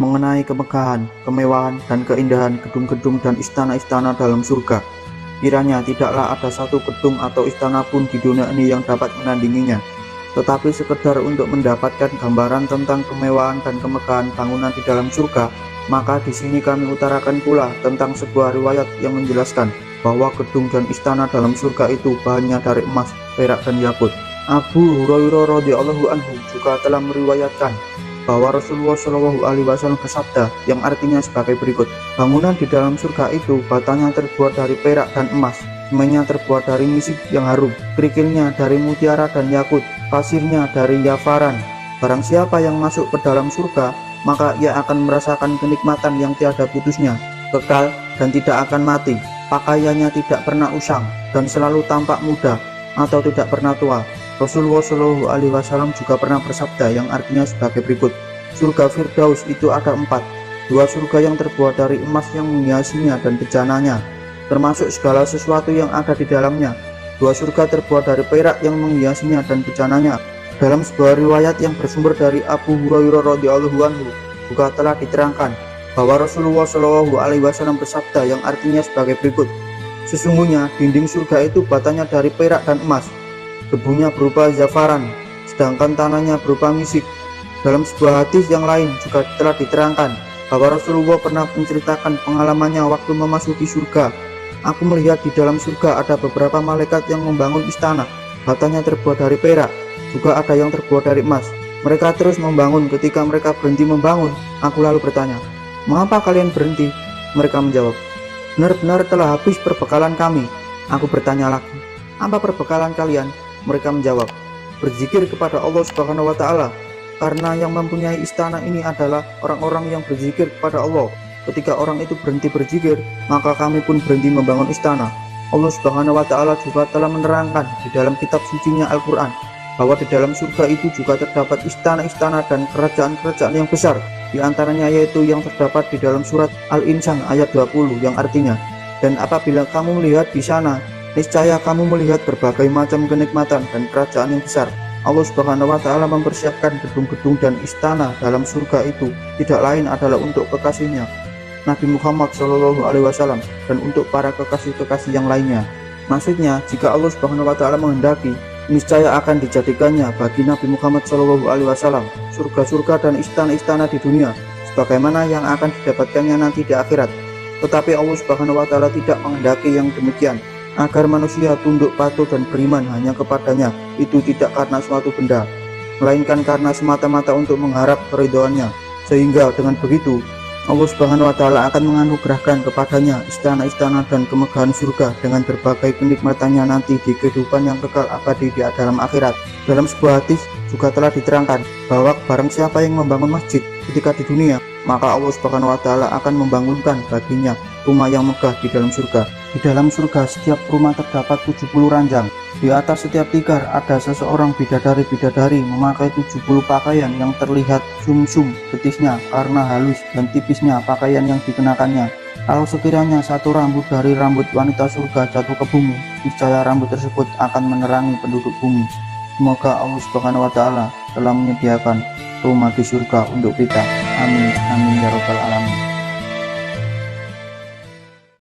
mengenai kemegahan, kemewahan, dan keindahan gedung-gedung dan istana-istana dalam surga. Kiranya tidaklah ada satu gedung atau istana pun di dunia ini yang dapat menandinginya. Tetapi sekedar untuk mendapatkan gambaran tentang kemewahan dan kemegahan bangunan di dalam surga, maka di sini kami utarakan pula tentang sebuah riwayat yang menjelaskan bahwa gedung dan istana dalam surga itu bahannya dari emas, perak, dan yakut. Abu Hurairah radhiyallahu anhu juga telah meriwayatkan bahwa Rasulullah Shallallahu Alaihi Wasallam bersabda yang artinya sebagai berikut: bangunan di dalam surga itu batanya terbuat dari perak dan emas, semennya terbuat dari misik yang harum, kerikilnya dari mutiara dan yakut, pasirnya dari yafaran. Barang siapa yang masuk ke dalam surga, maka ia akan merasakan kenikmatan yang tiada putusnya, kekal dan tidak akan mati. Pakaiannya tidak pernah usang dan selalu tampak muda atau tidak pernah tua. Rasulullah Shallallahu Alaihi Wasallam juga pernah bersabda yang artinya sebagai berikut: surga Firdaus itu ada 4, 2 surga yang terbuat dari emas yang menghiasinya dan bejananya, termasuk segala sesuatu yang ada di dalamnya. 2 surga terbuat dari perak yang menghiasinya dan bejananya. Dalam sebuah riwayat yang bersumber dari Abu Hurairah radhiyallahu anhu juga telah diterangkan bahwa Rasulullah Shallallahu Alaihi Wasallam bersabda yang artinya sebagai berikut: sesungguhnya dinding surga itu batanya dari perak dan emas, debunya berupa zafaran, sedangkan tanahnya berupa misik. Dalam sebuah hadis yang lain juga telah diterangkan bahwa Rasulullah pernah menceritakan pengalamannya waktu memasuki surga. Aku melihat di dalam surga ada beberapa malaikat yang membangun istana, batanya terbuat dari perak, juga ada yang terbuat dari emas. Mereka terus membangun. Ketika mereka berhenti membangun, aku lalu bertanya, "Mengapa kalian berhenti?" Mereka menjawab, "Benar-benar telah habis perbekalan kami." Aku bertanya lagi, "Apa perbekalan kalian?" Mereka menjawab, "Berzikir kepada Allah Subhanahu wa Ta'ala, karena yang mempunyai istana ini adalah orang-orang yang berzikir kepada Allah. Ketika orang itu berhenti berzikir, maka kami pun berhenti membangun istana." Allah Subhanahu wa Ta'ala juga telah menerangkan di dalam kitab sucinya Al-Quran bahwa di dalam surga itu juga terdapat istana-istana dan kerajaan-kerajaan yang besar. Di antaranya yaitu yang terdapat di dalam surat Al-Insan ayat 20 yang artinya, "Dan apabila kamu melihat di sana, niscaya kamu melihat berbagai macam kenikmatan dan kerajaan yang besar." Allah Subhanahu wa Ta'ala mempersiapkan gedung-gedung dan istana dalam surga itu tidak lain adalah untuk kekasihnya Nabi Muhammad Shallallahu Alaihi Wasallam dan untuk para kekasih-kekasih yang lainnya. Maksudnya, jika Allah Subhanahu wa Ta'ala menghendaki, niscaya akan dijadikannya bagi Nabi Muhammad Shallallahu Alaihi Wasallam surga-surga dan istana-istana di dunia, sebagaimana yang akan didapatkannya nanti di akhirat. Tetapi Allah Subhanahu wa Ta'ala tidak menghendaki yang demikian, agar manusia tunduk patuh dan beriman hanya kepadanya, itu tidak karena suatu benda, melainkan karena semata-mata untuk mengharap keridhoannya. Sehingga dengan begitu, Allah Subhanahu wa Ta'ala akan menganugerahkan kepadanya istana-istana dan kemegahan surga dengan berbagai kenikmatannya nanti di kehidupan yang kekal abadi di dalam akhirat. Dalam sebuah hadis juga telah diterangkan bahwa barang siapa yang membangun masjid ketika di dunia, maka Allah Subhanahu wa Ta'ala akan membangunkan baginya rumah yang megah di dalam surga. Di dalam surga setiap rumah terdapat 70 ranjang. Di atas setiap tikar ada seseorang bidadari-bidadari memakai 70 pakaian yang terlihat sumsum betisnya karena halus dan tipisnya pakaian yang dikenakannya. Kalau sekiranya satu rambut dari rambut wanita surga jatuh ke bumi, niscaya rambut tersebut akan menerangi penduduk bumi. Semoga Allah Subhanahu wa Ta'ala telah menyediakan rumah di surga untuk kita. Amin, amin ya rabbal alamin.